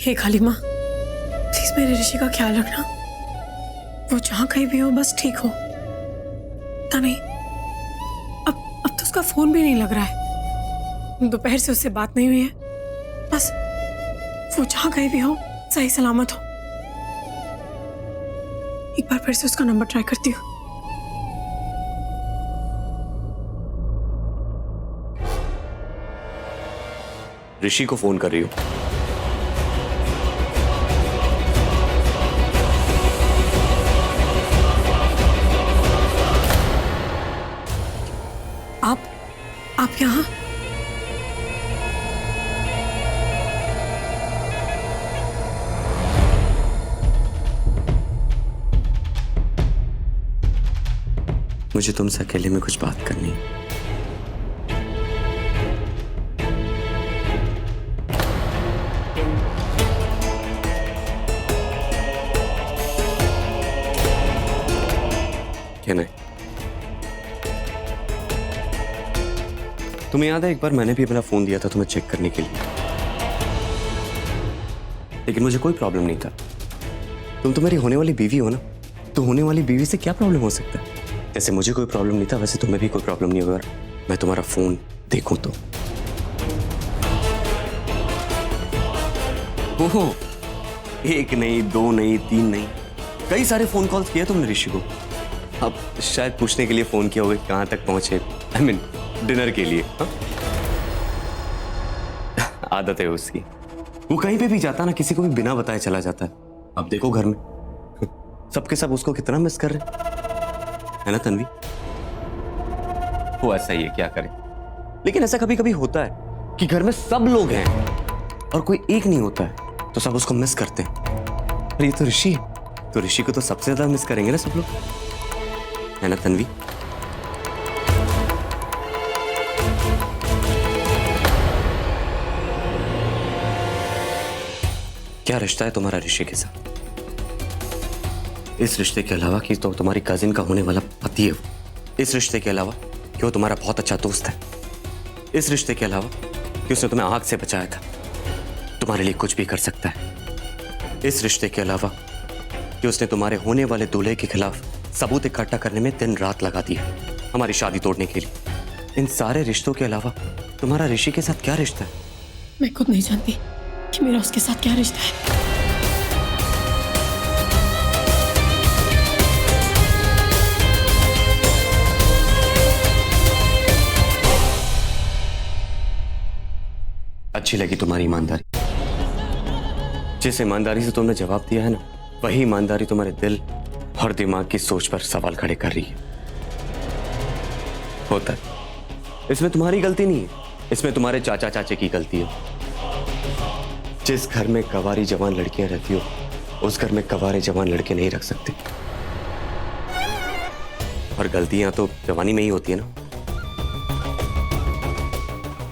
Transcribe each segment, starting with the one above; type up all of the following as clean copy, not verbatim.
हे काली माँ, प्लीज मेरे ऋषि का ख्याल रखना। वो जहाँ कहीं भी हो बस ठीक हो। पता नहीं, अब तो उसका फोन भी नहीं लग रहा है। दोपहर से उससे बात नहीं हुई है। बस वो जहाँ कहीं भी हो सही सलामत हो। एक बार फिर से उसका नंबर ट्राई करती हूँ। ऋषि को फोन कर रही हूँ। आप यहाँ? मुझे तुमसे अकेले में कुछ बात करनी है। क्या नहीं? तुम्हें याद है एक बार मैंने भी अपना फोन दिया था तुम्हें चेक करने के लिए, लेकिन मुझे कोई प्रॉब्लम नहीं था। तुम तो मेरी होने वाली बीवी हो ना, तो होने वाली बीवी से क्या प्रॉब्लम हो सकता है? जैसे मुझे कोई प्रॉब्लम नहीं था वैसे तुम्हें भी कोई प्रॉब्लम नहीं होगा मैं तुम्हारा फोन देखूं तो। ओहो, एक नहीं, दो नहीं, तीन नहीं, कई सारे फोन कॉल्स किए तुमने ऋषि को। अब शायद पूछने के लिए फोन किया होगा कहां तक पहुंचे, I mean, डिनर के लिए। हा? आदत है उसकी, वो कहीं पे भी जाता ना किसी को भी बिना बताए चला जाता है। अब देखो घर में सबके सब उसको कितना मिस कर रहे है ना तन्वी? वो ऐसा ही है, क्या करे। लेकिन ऐसा कभी कभी होता है कि घर में सब लोग हैं और कोई एक नहीं होता है तो सब उसको मिस करते हैं। और ये तो ऋषि है, तो ऋषि को तो सबसे ज्यादा मिस करेंगे ना सब लोग, है ना तन्वी? क्या रिश्ता है तुम्हारा ऋषि के साथ? इस रिश्ते के अलावा कि तो तुम्हारी कजिन का होने वाला पति है वो, इस रिश्ते के अलावा कि वो तुम्हारा बहुत अच्छा दोस्त है, इस रिश्ते के अलावा कि उसने तुम्हें आग से बचाया था, तुम्हारे लिए कुछ भी कर सकता है, इस रिश्ते के अलावा कि उसने तुम्हारे होने वाले दूल्हे के खिलाफ सबूत इकट्ठा करने में दिन रात लगा दी है हमारी शादी तोड़ने के लिए। इन सारे रिश्तों के अलावा तुम्हारा ऋषि के साथ क्या रिश्ता है? मैं खुद नहीं जानती कि मेरा उसके साथ क्या रिश्ता है। अच्छी लगी तुम्हारी ईमानदारी। जिस ईमानदारी से तुमने जवाब दिया है ना, वही ईमानदारी तुम्हारे दिल और दिमाग की सोच पर सवाल खड़े कर रही है। होता है, इसमें तुम्हारी गलती नहीं है, इसमें तुम्हारे चाचा चाचे की गलती है। जिस घर में कवारी जवान लड़कियां रहती हो उस घर में कवारे जवान लड़के नहीं रख सकते। और गलतियां तो जवानी में ही होती है ना।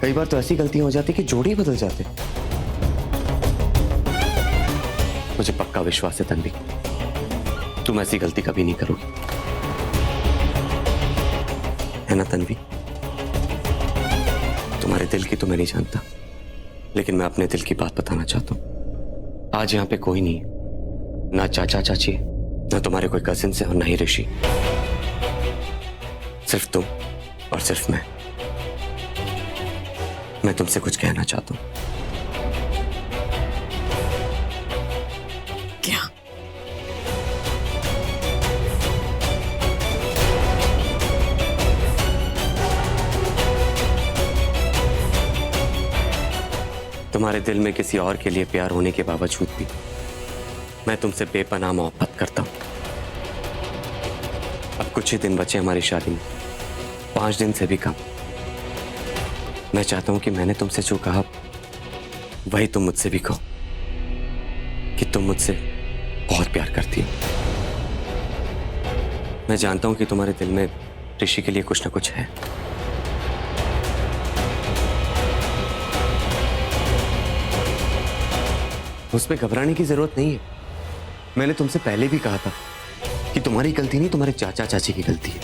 कई बार तो ऐसी गलतियां हो जाती कि जोड़ी बदल जाते। मुझे पक्का विश्वास है तन्वी, तुम ऐसी गलती कभी नहीं करोगी, है ना तन्वी? तुम्हारे दिल की तो मैं नहीं जानता, लेकिन मैं अपने दिल की बात बताना चाहता हूं। आज यहां पे कोई नहीं है, ना चाचा चाची, ना तुम्हारे कोई कजिन से और ना ही ऋषि। सिर्फ तुम और सिर्फ मैं तुमसे कुछ कहना चाहता हूं। क्या? तुम्हारे दिल में किसी और के लिए प्यार होने के बावजूद भी मैं तुमसे बेपनाह मोहब्बत करता हूं। अब कुछ ही दिन बचे हमारी शादी में, 5 दिन से भी कम। मैं चाहता हूं कि मैंने तुमसे जो कहा वही तुम मुझसे भी कहो कि तुम मुझसे बहुत प्यार करती हो। मैं जानता हूं कि तुम्हारे दिल में ऋषि के लिए कुछ ना कुछ है। उसमें घबराने की जरूरत नहीं है। मैंने तुमसे पहले भी कहा था कि तुम्हारी गलती नहीं, तुम्हारे चाचा चाची की गलती है।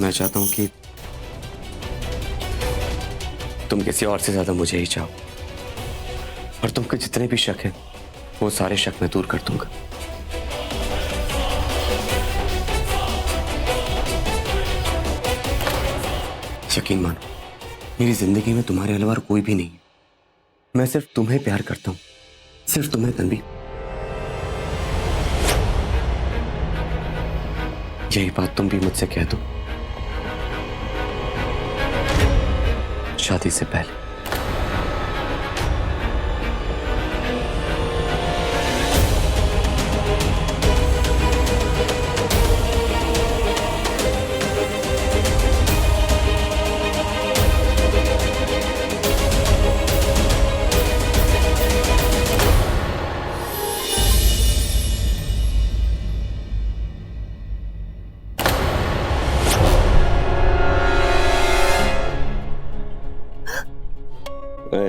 मैं चाहता हूं कि तुम किसी और से ज्यादा मुझे ही चाहो, और तुमको जितने भी शक हैं वो सारे शक मैं दूर कर दूंगा। यकीन मानो, मेरी जिंदगी में तुम्हारे अलावा और कोई भी नहीं है। मैं सिर्फ तुम्हें प्यार करता हूं, सिर्फ तुम्हें तन्वी। यही बात तुम भी मुझसे कह दो शादी से पहले।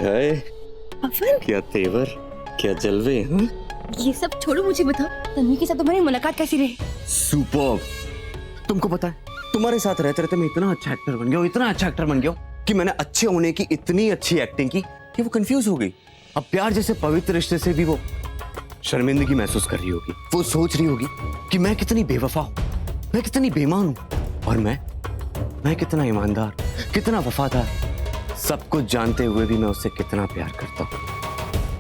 हाय, अफन, क्या तेवर, क्या जलवे हैं? ये सब छोड़ो, मुझे बताओ तन्वी के साथ तुम्हारी मुलाकात कैसी रही? सुपर्ब। तुमको पता है, तुम्हारे साथ रहते रहते मैं इतना अच्छा एक्टर बन गया हूं, इतना अच्छा एक्टर बन गया हूं कि मैंने अच्छे होने की इतनी अच्छी एक्टिंग की कि वो कंफ्यूज हो गई। अब प्यार जैसे पवित्र रिश्ते से भी वो शर्मिंदगी महसूस कर रही होगी। वो सोच रही होगी कि मैं कितनी बेवफा हूं, मैं कितनी बेईमान हूं, और मैं कितना ईमानदार, कितना वफादार। सब कुछ जानते हुए भी मैं उससे कितना प्यार करता हूँ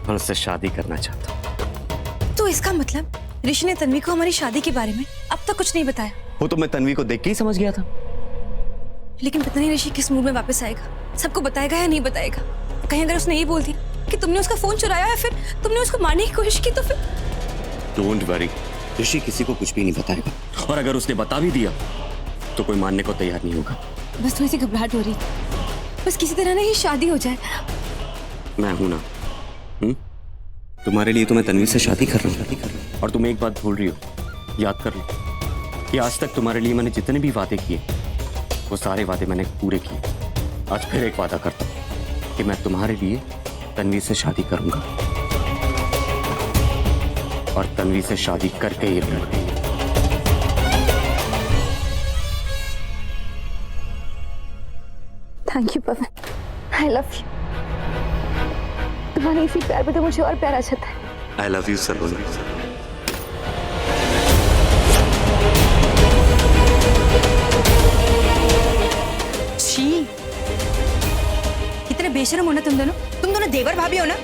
और उससे शादी करना चाहता हूँ। तो इसका मतलब ऋषि ने तन्वी को हमारी शादी के बारे में अब तक कुछ नहीं बताया? वो तो मैं तन्वी को देख के ही समझ गया था। लेकिन पता नहीं ऋषि किस मूड में वापस आएगा, सबको बताएगा या नहीं बताएगा? कहीं अगर उसने ये बोल दिया कि तुमने उसका फोन चुराया या फिर तुमने उसको मारने की कोशिश की तो फिर? डोंट वरी, ऋषि किसी को कुछ भी नहीं बताएगा, और अगर उसने बता भी दिया तो कोई मानने को तैयार नहीं होगा। बस थोड़ी सी घबराहट हो रही, बस किसी तरह ना ये शादी हो जाए। मैं हूं ना, तुम्हारे लिए तो मैं तन्वी से शादी कर रहा हूँ। और तुम एक बात भूल रही हो, याद कर लो कि आज तक तुम्हारे लिए मैंने जितने भी वादे किए वो सारे वादे मैंने पूरे किए। आज फिर एक वादा करता हूँ कि मैं तुम्हारे लिए तन्वी से शादी करूंगा, और तन्वी से शादी करके ही रहूंगा। Thank you Pawan, I love you. तुम्हारे इसी प्यार पे तो मुझे और प्यार आ जाता है। आई लव यू सलोनी। छी, कितने बेशरम हो ना तुम दोनों। तुम दोनों देवर भाभी हो ना।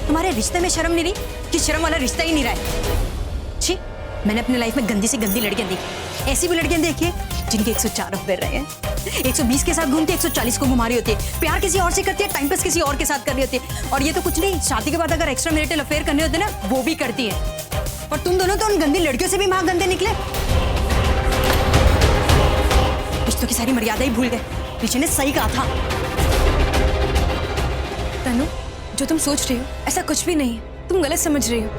तुम्हारे रिश्ते में शर्म नहीं रही कि शर्म वाला रिश्ता ही नहीं रहा है। छी, मैंने अपनी लाइफ में गंदी से गंदी लड़कियां देखी। ऐसी भी लड़कियां देखी है जिनके 104 अफेयर रहे हैं, 120 के साथ घूमती है, 140 को घुमा रही होती है, प्यार किसी और से करती है, टाइम पास किसी और के साथ कर रही होती है। और ये तो कुछ नहीं, शादी के बाद अगर एक्स्ट्रा मैरिटल अफेयर करने होते ना वो भी करती है। और तुम दोनों तो उन गंदी लड़कियों से भी महा गंदे निकले। रिश्तों की सारी मर्यादा ही भूल गए। ऋषि ने सही कहा था। तनु, जो तुम सोच रही हो ऐसा कुछ भी नहीं है, तुम गलत समझ रही हो।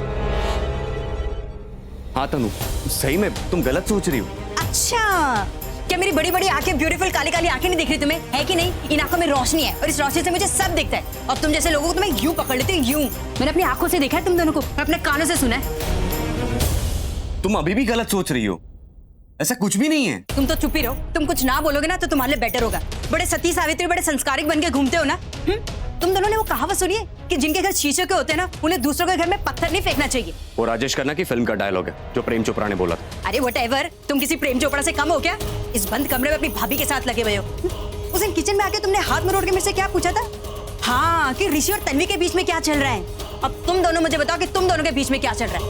हाँ तनु, सही में तुम गलत सोच रही हो। अच्छा, क्या मेरी बड़ी बड़ी आंखें, ब्यूटीफुल काली काली आंखें नहीं दिख रही तुम्हें? है कि नहीं? इन आंखों में रोशनी है और इस रोशनी से मुझे सब दिखता है। और तुम जैसे लोगों को तुम्हें यूं पकड़ लेते हो, यूं। मैंने अपनी आंखों से देखा है तुम दोनों को, मैं अपने कानों से सुना है। तुम अभी भी गलत सोच रही हो, ऐसा कुछ भी नहीं है। तुम तो चुप ही रहो। तुम कुछ ना बोलोगे ना तो तुम्हारे लिए बेटर होगा। बड़े सती सावित्री, बड़े संस्कारिक बन के घूमते हो ना। तुम दोनों ने वो कहावत सुनी है कि जिनके घर शीशे के होते हैं ना उन्हें दूसरों के घर में पत्थर नहीं फेंकना चाहिए। वो राजेश खन्ना की फिल्म का डायलॉग है जो प्रेम चोपड़ा ने बोला था। अरे व्हाटएवर, तुम किसी प्रेम चोपड़ा से कम हो क्या? इस बंद कमरे में अपनी भाभी के साथ लगे हुए हो। उस दिन किचन में आके तुमने हाथ मरोड़ के मेरे से क्या पूछा था? हाँ, कि ऋषि और तन्वी के बीच में क्या चल रहा है। अब तुम दोनों मुझे बताओ कि तुम दोनों के बीच में क्या चल रहा है।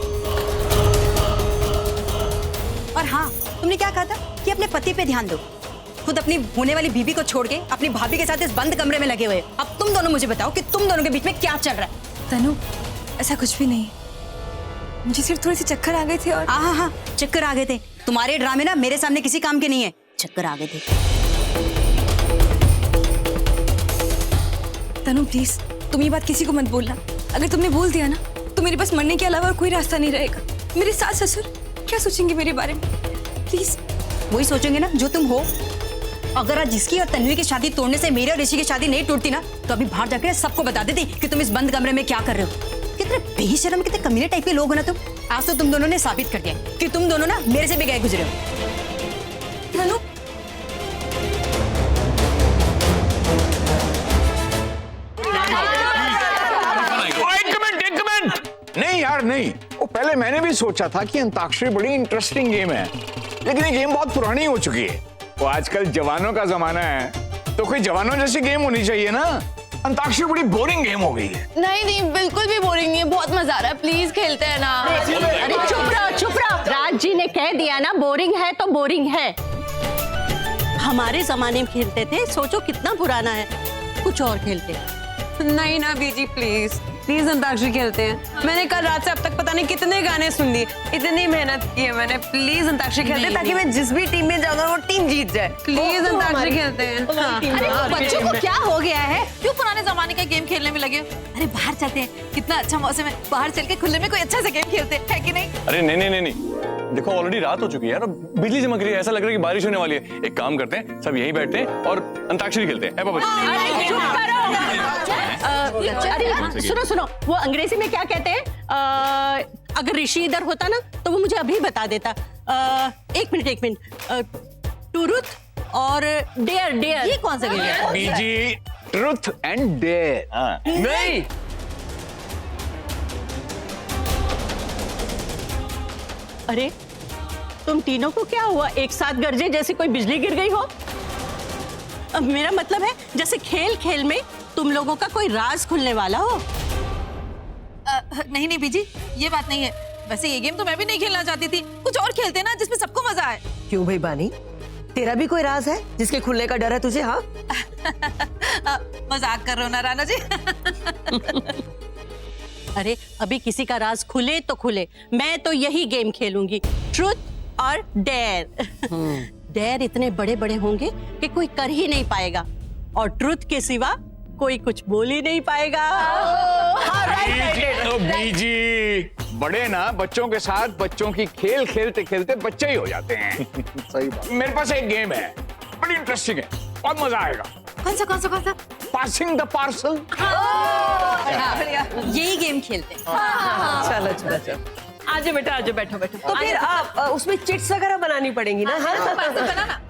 और हाँ, तुमने क्या कहा था कि अपने पति पे ध्यान दो। खुद अपनी होने वाली बीबी को छोड़ के अपनी भाभी के साथ इस बंद कमरे में लगे हुए। अब तुम दोनों मुझे बताओ कि तुम दोनों के बीच में क्या चल रहा है। तनु, ऐसा कुछ भी नहीं, मुझे सिर्फ थोड़ी सी चक्कर आ गए थे। और हाँ, चक्कर आ गए थे। तुम्हारे ड्रामे ना मेरे सामने किसी काम के नहीं है। चक्कर आ गए थे। तनु प्लीज, तुम ये बात किसी को मत बोलना। अगर तुमने बोल दिया ना तो मेरे पास मरने के अलावा और कोई रास्ता नहीं रहेगा। मेरे सास ससुर क्या सोचेंगे मेरे बारे में? प्लीज। वही सोचेंगे ना जो तुम हो। अगर आज जिसकी और तन्वी की शादी तोड़ने से मेरे और ऋषि की शादी नहीं टूटती ना तो अभी बाहर जाकर सबको बता देती कि तुम इस बंद कमरे में क्या कर रहे हो। कितने बेशर्म, कितने कमीने टाइप के लोग हो ना तुम। आज तो तुम दोनों ने साबित कर दिया कि तुम दोनों ना मेरे से भी गए गुजरे हो। तनु, नहीं यार नहीं, वो पहले मैंने भी सोचा था कि अंताक्षरी बड़ी इंटरेस्टिंग गेम है, लेकिन ये गेम बहुत पुरानी हो चुकी है। वो आजकल जवानों का जमाना है, तो कोई जवानों जैसी गेम होनी चाहिए ना। अंताक्षरी बड़ी बोरिंग गेम हो गई है। नहीं नहीं, बिल्कुल भी बोरिंग नहीं है, बहुत मजा आ रहा है, प्लीज खेलते हैं ना। अरे चुप रहो। राज जी ने कह दिया ना, बोरिंग है तो बोरिंग है। हमारे जमाने में खेलते थे, सोचो कितना पुराना है, कुछ और खेलते। नहीं ना बीजी, प्लीज अंताक्षरी खेलते हैं। मैंने कल रात से अब तक पता नहीं कितने गाने सुन लिए, इतनी मेहनत की है मैंने। प्लीज अंताक्षरी खेलते हैं ताकि मैं जिस भी टीम में जाऊंगा वो टीम जीत जाए। प्लीज अंताक्षरी खेलते हैं। हाँ। अरे वो बच्चों को क्या हो गया है, क्यों पुराने जमाने का गेम खेलने में लगे हो? अरे बाहर चलते हैं, कितना अच्छा मौसम है, बाहर चल के खुले में कोई अच्छा सा गेम खेलते हैं, है कि नहीं? अरे नहीं, देखो ऑलरेडी रात हो चुकी है यार, बिजली चमक रही है, ऐसा लग रहा है कि बारिश होने वाली है। एक काम करते हैं, सब यहीं बैठते हैं और अंताक्षरी खेलते हैं। बाबा अरे सुनो, वो अंग्रेजी में क्या कहते हैं? अगर ऋषि इधर होता ना तो वो मुझे अभी बता देता। एक मिनट, ट्रूथ और डेयर। ये कौन सा गेम है? बीजी, ट्रुथ एंड डेयर। नहीं, अरे तुम तीनों को क्या हुआ? एक साथ गरजे जैसे कोई बिजली गिर गई हो। अब मेरा मतलब है जैसे खेल खेल में तुम लोगों का कोई राज खुलने वाला हो। नहीं बीजी, ये बात नहीं है। वैसे ये गेम तो मैं भी नहीं खेलना चाहती थी, कुछ और खेलते हैं ना जिसमें सबको मजा आए। क्यों भाई बानी, तेरा भी कोई राज है जिसके खुलने का डर है तुझे? हाँ मजाक कर रहे हो ना राणा जी? अरे अभी किसी का राज खुले तो खुले, मैं तो यही गेम खेलूंगी, ट्रूथ और डेयर। डेयर इतने बड़े बड़े होंगे कि कोई कर ही नहीं पाएगा, और ट्रूथ के सिवा कोई कुछ बोल ही नहीं पाएगा। बीजी, बड़े ना बच्चों के साथ बच्चों की खेल खेलते खेलते बच्चे ही हो जाते हैं। सही बात। मेरे पास एक गेम है, बड़ी इंटरेस्टिंग है, बहुत मजा आएगा। कौन सा? Passing the parcel. यही गेम खेलते हैं। चलो आजो बेटा, आजो, बैठो। तो फिर आप उसमें चिट्स वगैरह बनानी पड़ेंगी ना? हाँ बना ना।